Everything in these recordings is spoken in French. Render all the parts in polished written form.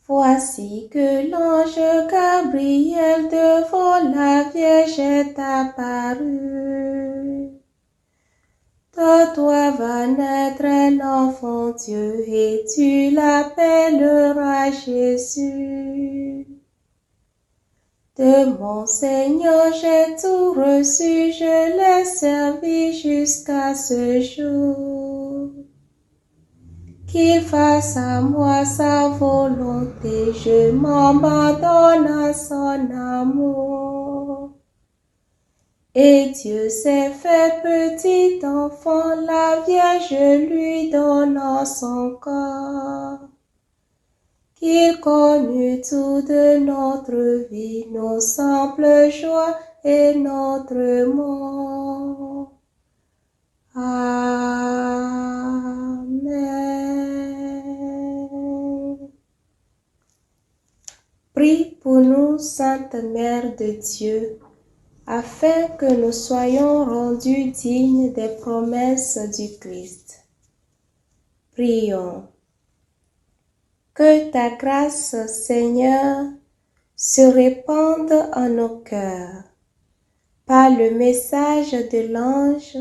Voici que l'ange Gabriel devant la Vierge est apparu. De toi va naître un enfant Dieu et tu l'appelleras Jésus. De mon Seigneur j'ai tout reçu, je l'ai servi jusqu'à ce jour. Qu'il fasse à moi sa volonté, je m'abandonne à son amour. Et Dieu s'est fait petit enfant, la Vierge lui donnant son corps. Qu'il connût tout de notre vie, nos simples joies et notre mort. Amen. Prie pour nous, Sainte Mère de Dieu, afin que nous soyons rendus dignes des promesses du Christ. Prions. Que ta grâce, Seigneur, se répande en nos cœurs. Par le message de l'ange,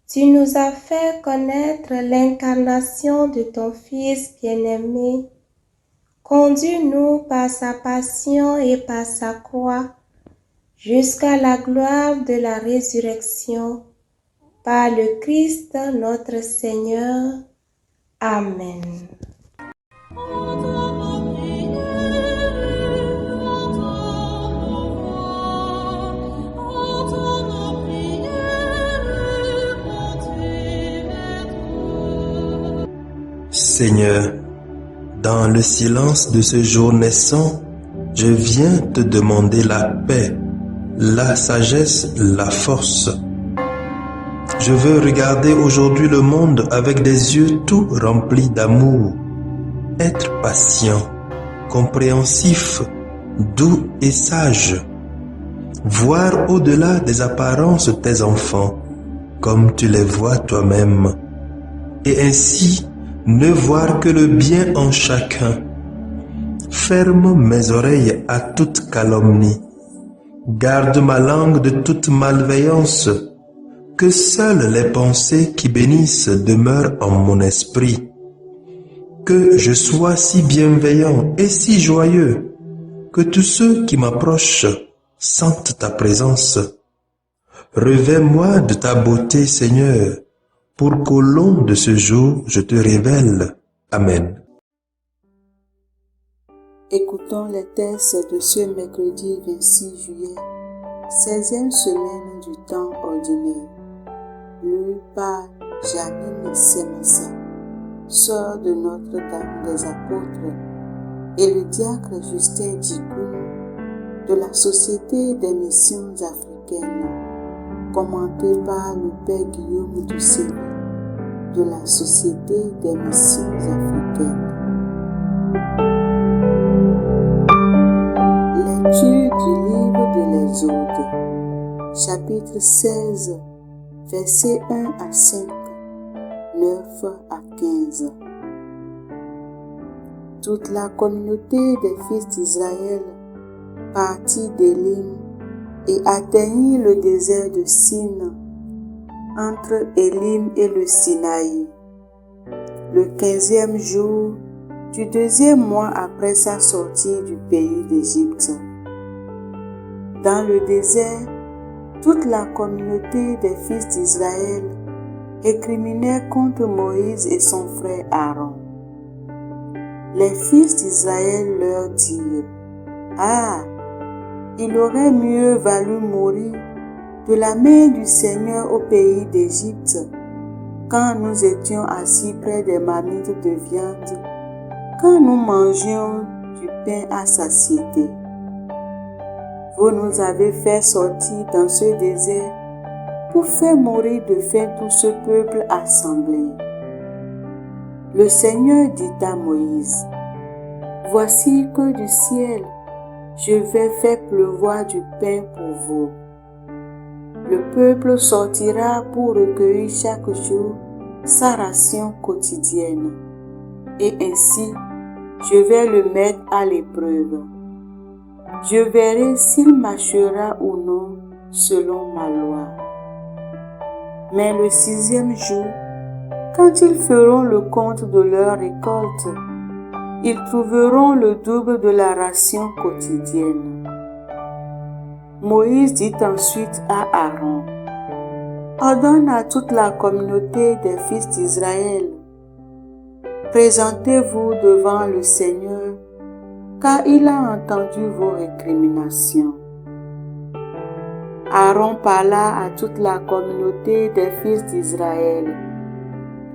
tu nous as fait connaître l'incarnation de ton Fils bien-aimé. Conduis-nous par sa passion et par sa croix jusqu'à la gloire de la résurrection. Par le Christ notre Seigneur. Amen. Seigneur, dans le silence de ce jour naissant, je viens te demander la paix, la sagesse, la force. Je veux regarder aujourd'hui le monde avec des yeux tout remplis d'amour, être patient, compréhensif, doux et sage, voir au-delà des apparences tes enfants, comme tu les vois toi-même, et ainsi ne voir que le bien en chacun. Ferme mes oreilles à toute calomnie. Garde ma langue de toute malveillance. Que seules les pensées qui bénissent demeurent en mon esprit. Que je sois si bienveillant et si joyeux que tous ceux qui m'approchent sentent ta présence. Revêts-moi de ta beauté, Seigneur, pour qu'au long de ce jour, je te révèle. Amen. Écoutons les textes de ce mercredi 26 juillet, 16e semaine du temps ordinaire, lu par Janine Semassa, sœur de Notre-Dame des Apôtres, et le diacre Justin Dikoun de la Société des Missions Africaines, commenté par le Père Guillaume Doucet de la Société des Missions Africaines. Lecture du livre de l'Exode, chapitre 16, versets 1 à 5, 9 à 15. Toute la communauté des fils d'Israël partit d'Élim et atteignit le désert de Sin, entre Élim et le Sinaï, le 15e jour du 2e mois après sa sortie du pays d'Égypte. Dans le désert, toute la communauté des fils d'Israël récriminait contre Moïse et son frère Aaron. Les fils d'Israël leur dirent: « Ah, il aurait mieux valu mourir de la main du Seigneur au pays d'Égypte, quand nous étions assis près des marmites de viande, quand nous mangions du pain à satiété. vous nous avez fait sortir dans ce désert pour faire mourir de faim tout ce peuple assemblé. Le Seigneur dit à Moïse, voici que du ciel, je vais faire pleuvoir du pain pour vous. Le peuple sortira pour recueillir chaque jour sa ration quotidienne. Et ainsi, je vais le mettre à l'épreuve. Je verrai s'il marchera ou non selon ma loi. Mais le 6e jour, quand ils feront le compte de leur récolte, ils trouveront le double de la ration quotidienne. Moïse dit ensuite à Aaron, ordonne à toute la communauté des fils d'Israël, présentez-vous devant le Seigneur, car il a entendu vos récriminations. Aaron parla à toute la communauté des fils d'Israël.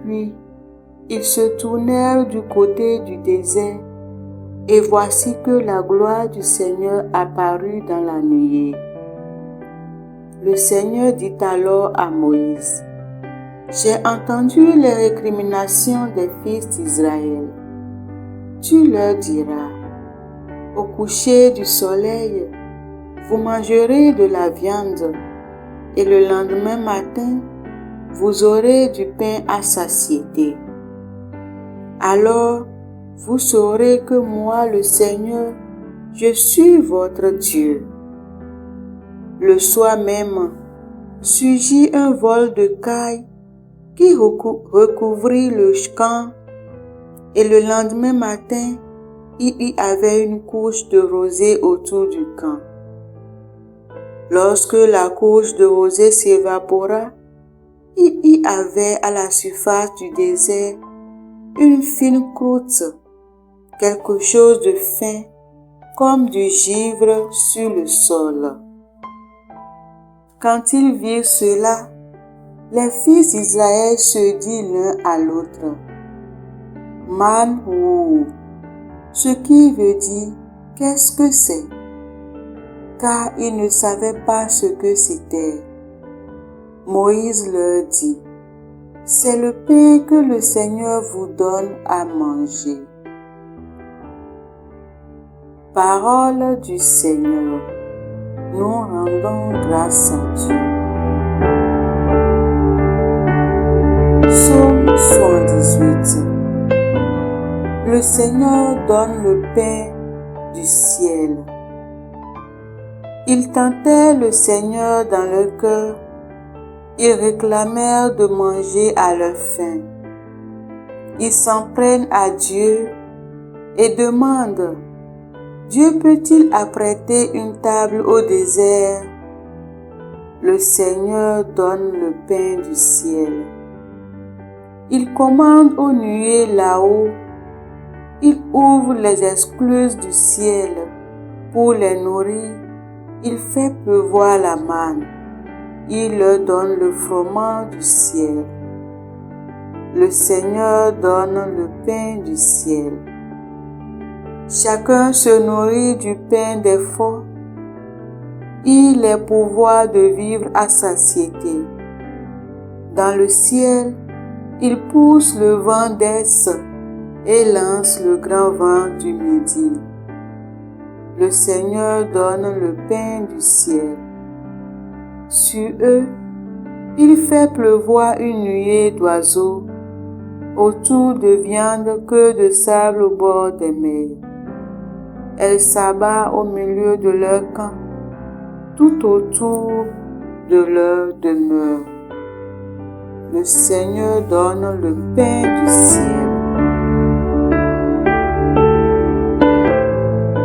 Puis, ils se tournèrent du côté du désert, et voici que la gloire du Seigneur apparut dans la nuée. Le Seigneur dit alors à Moïse, j'ai entendu les récriminations des fils d'Israël. Tu leur diras, au coucher du soleil, vous mangerez de la viande, et le lendemain matin, vous aurez du pain à satiété. Alors, vous saurez que moi, le Seigneur, je suis votre Dieu. Le soir même, surgit un vol de cailles qui recouvrit le camp, et le lendemain matin, il y avait une couche de rosée autour du camp. Lorsque la couche de rosée s'évapora, il y avait à la surface du désert une fine croûte, quelque chose de fin, comme du givre sur le sol. Quand ils virent cela, les fils d'Israël se dirent l'un à l'autre, Manhou, ce qui veut dire qu'est-ce que c'est? Car ils ne savaient pas ce que c'était. Moïse leur dit, c'est le pain que le Seigneur vous donne à manger. Parole du Seigneur. Nous rendons grâce à Dieu. Psaume 78. Le Seigneur donne le pain du ciel. Ils tentèrent le Seigneur dans leur cœur. Ils réclamèrent de manger à leur faim. Ils s'en prennent à Dieu et demandent, Dieu peut-il apprêter une table au désert? Le Seigneur donne le pain du ciel. Il commande aux nuées là-haut. Il ouvre les escluses du ciel. Pour les nourrir, il fait pleuvoir la manne. Il leur donne le froment du ciel. Le Seigneur donne le pain du ciel. Chacun se nourrit du pain des forts. Il les pourvoit de vivre à satiété. Dans le ciel, il pousse le vent d'est et lance le grand vent du midi. Le Seigneur donne le pain du ciel. Sur eux, il fait pleuvoir une nuée d'oiseaux, autour de viande que de sable au bord des mers. Elle s'abat au milieu de leur camp, tout autour de leur demeure. Le Seigneur donne le pain du ciel.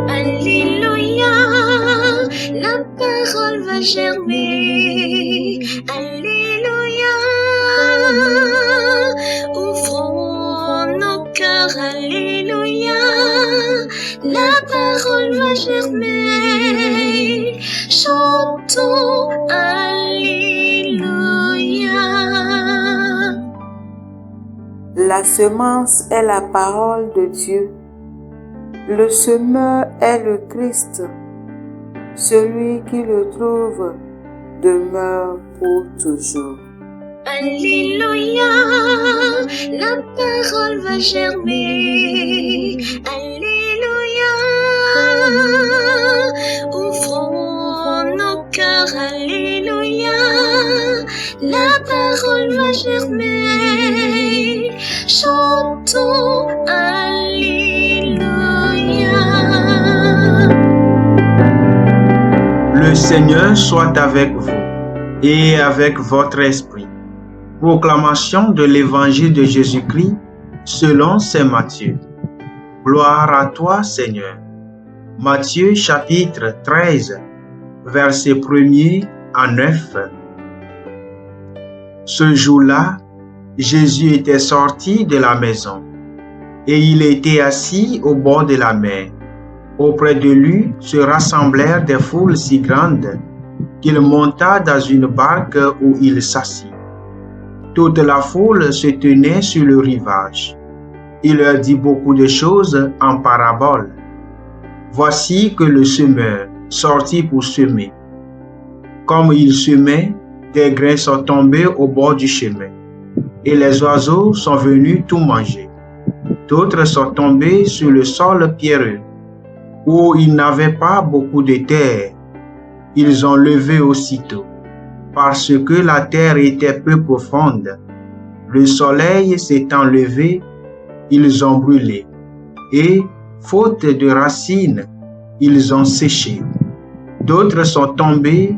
Alléluia, la parole va germer. Alléluia, ouvrons nos cœurs. Alléluia, la parole va germer. Chantons Alléluia. La semence est la parole de Dieu. Le semeur est le Christ. Celui qui le trouve demeure pour toujours. Alléluia, la parole va germer. Alléluia, ouvrons nos cœurs. Alléluia, la parole va germer. Chantons Alléluia. Le Seigneur soit avec vous et avec votre esprit. Proclamation de l'Évangile de Jésus-Christ selon saint Matthieu. Gloire à toi, Seigneur. Matthieu chapitre 13, versets 1er à 9. Ce jour-là, Jésus était sorti de la maison et il était assis au bord de la mer. Auprès de lui se rassemblèrent des foules si grandes qu'il monta dans une barque où il s'assit. Toute la foule se tenait sur le rivage. Il leur dit beaucoup de choses en paraboles. Voici que le semeur sortit pour semer. Comme il semait, des grains sont tombés au bord du chemin, et les oiseaux sont venus tout manger. D'autres sont tombés sur le sol pierreux, où il n'avait pas beaucoup de terre. Ils ont levé aussitôt, parce que la terre était peu profonde. Le soleil s'étant levé, ils ont brûlé, et, faute de racines, ils ont séché. D'autres sont tombés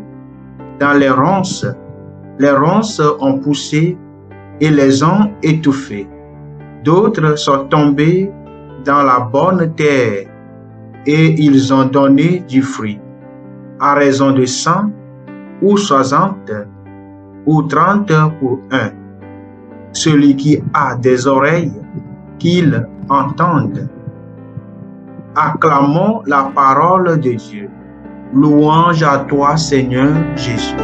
dans les ronces. Les ronces ont poussé et les ont étouffés. D'autres sont tombés dans la bonne terre, et ils ont donné du fruit, à raison de 100, ou 60, ou 30 pour un. Celui qui a des oreilles, qu'il entende. Acclamons la parole de Dieu. Louange à toi, Seigneur Jésus.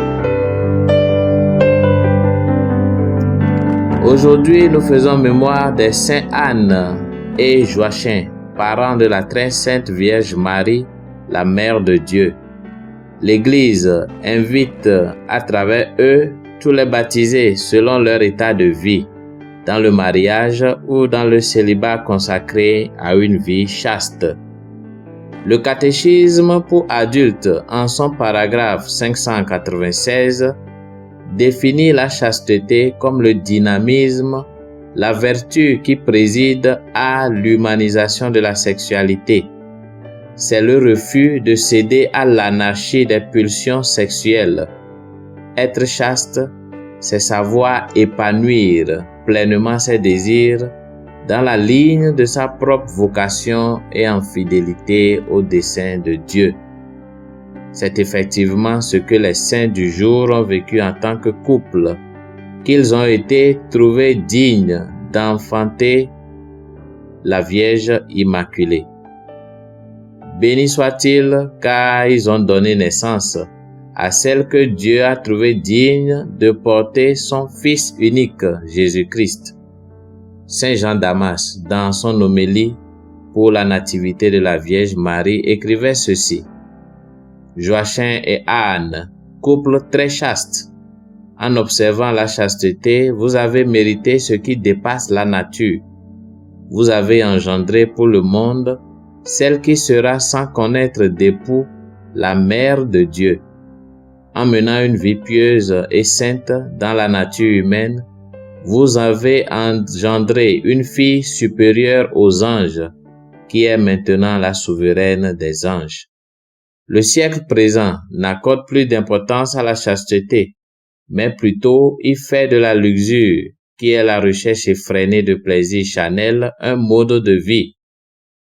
Aujourd'hui, nous faisons mémoire des saints Anne et Joachim, parents de la très sainte Vierge Marie, la Mère de Dieu. L'Église invite à travers eux tous les baptisés selon leur état de vie, dans le mariage ou dans le célibat consacré à une vie chaste. Le catéchisme pour adultes, en son paragraphe 596, définit la chasteté comme le dynamisme, la vertu qui préside à l'humanisation de la sexualité. C'est le refus de céder à l'anarchie des pulsions sexuelles. Être chaste, c'est savoir épanouir pleinement ses désirs dans la ligne de sa propre vocation et en fidélité au dessein de Dieu. C'est effectivement ce que les saints du jour ont vécu en tant que couple, qu'ils ont été trouvés dignes d'enfanter la Vierge Immaculée. Béni soit-il, car ils ont donné naissance à celle que Dieu a trouvée digne de porter son Fils unique, Jésus-Christ. Saint Jean Damas, dans son homélie pour la nativité de la Vierge Marie, écrivait ceci. Joachim et Anne, couple très chaste. En observant la chasteté, vous avez mérité ce qui dépasse la nature. Vous avez engendré pour le monde celle qui sera sans connaître d'époux, la Mère de Dieu. En menant une vie pieuse et sainte dans la nature humaine, vous avez engendré une fille supérieure aux anges, qui est maintenant la souveraine des anges. Le siècle présent n'accorde plus d'importance à la chasteté, mais plutôt il fait de la luxure, qui est la recherche effrénée de plaisirs charnels, un mode de vie.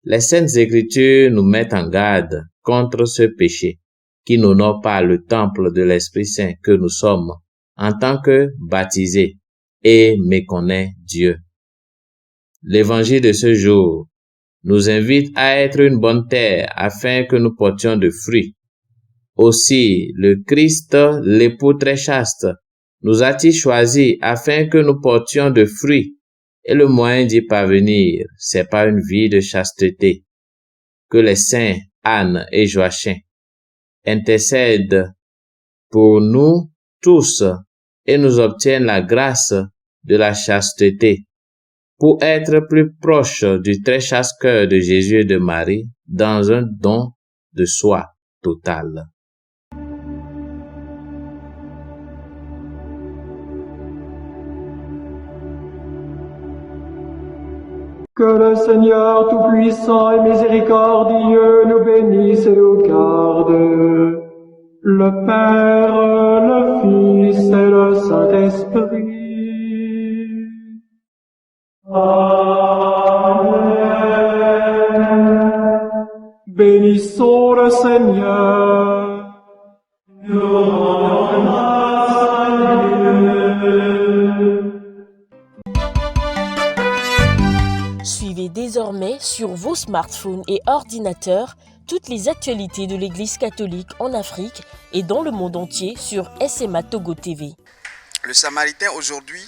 Les Saintes Écritures nous mettent en garde contre ce péché, qui n'honore pas le temple de l'Esprit Saint que nous sommes, en tant que baptisés, et méconnaît Dieu. L'évangile de ce jour nous invite à être une bonne terre afin que nous portions de fruits. Aussi, le Christ, l'époux très chaste, nous a-t-il choisis afin que nous portions de fruits, et le moyen d'y parvenir, c'est par une vie de chasteté. Que les saints Anne et Joachim intercède pour nous tous et nous obtienne la grâce de la chasteté pour être plus proche du très chaste cœur de Jésus et de Marie dans un don de soi total. Que le Seigneur Tout-Puissant et Miséricordieux nous bénisse et nous garde, le Père, le Fils et le Saint-Esprit. Amen. Bénissons le Seigneur. Nous rendons grâce à Dieu. Suivez désormais sur vos smartphones et ordinateurs toutes les actualités de l'Église catholique en Afrique et dans le monde entier sur SMA Togo TV. Le Samaritain aujourd'hui,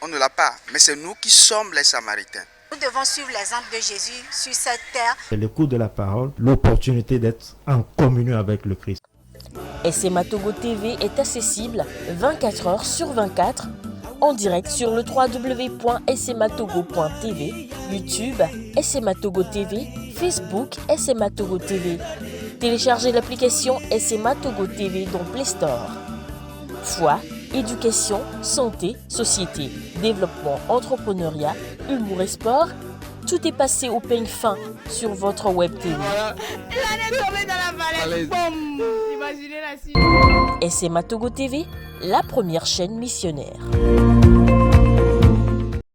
on ne l'a pas, mais c'est nous qui sommes les Samaritains. Nous devons suivre l'exemple de Jésus sur cette terre. C'est l'écoute de la parole, l'opportunité d'être en communion avec le Christ. SMA Togo TV est accessible 24 heures sur 24 en direct sur le www.smatogo.tv, YouTube, SMA Togo TV, Facebook, SMA Togo TV. Téléchargez l'application SMA Togo TV dans Play Store. Foi, éducation, santé, société, développement, entrepreneuriat, humour et sport, tout est passé au peigne fin sur votre web TV. SMA Togo TV, la première chaîne missionnaire.